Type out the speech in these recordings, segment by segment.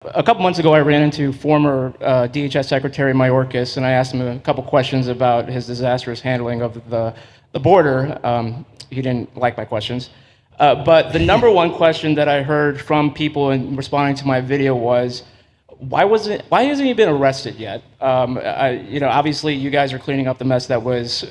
A couple months ago, I ran into former DHS Secretary Mayorkas, and I asked him a couple questions about his disastrous handling of the border. He didn't like my questions. But the number one question that I heard from people in responding to my video was, why hasn't he been arrested yet? Obviously, you guys are cleaning up the mess that was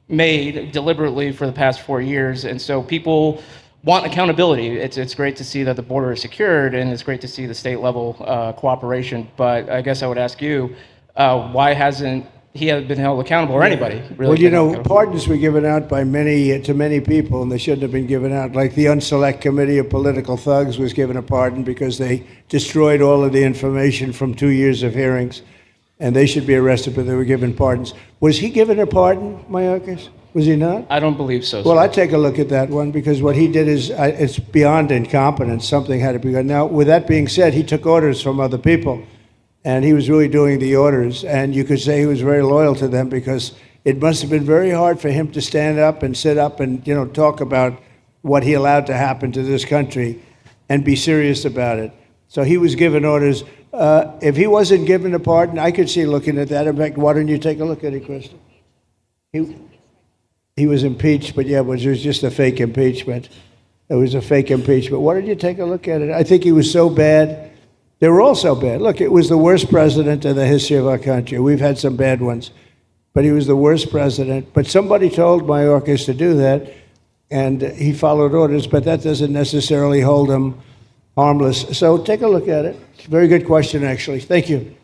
made deliberately for the past 4 years, and so people want accountability. It's great to see that the border is secured, and it's great to see the state level cooperation. But I guess I would ask you, why hasn't he been held accountable, or anybody really? Well, pardons were given out by many people, and they shouldn't have been given out. Like the Unselect Committee of Political Thugs was given a pardon because they destroyed all of the information from 2 years of hearings, and they should be arrested, but they were given pardons. Was he given a pardon, Mayorkas? Was he not? I don't believe so. Well, sir. I'd take a look at that one, because what he did is it's beyond incompetence. Something had to be done. Now, with that being said, he took orders from other people, and he was really doing the orders. And you could say he was very loyal to them, because it must have been very hard for him to stand up and sit up and talk about what he allowed to happen to this country and be serious about it. So he was given orders. If he wasn't given a pardon, I could see looking at that. In fact, why don't you take a look at it, Kristen? He was impeached, but yeah, it was just a fake impeachment. It was a fake impeachment. Why don't you take a look at it? I think he was so bad. They were all so bad. Look, it was the worst president in the history of our country. We've had some bad ones, but he was the worst president. But somebody told Mayorkas to do that, and he followed orders, but that doesn't necessarily hold him harmless. So take a look at it. It's a very good question, actually. Thank you.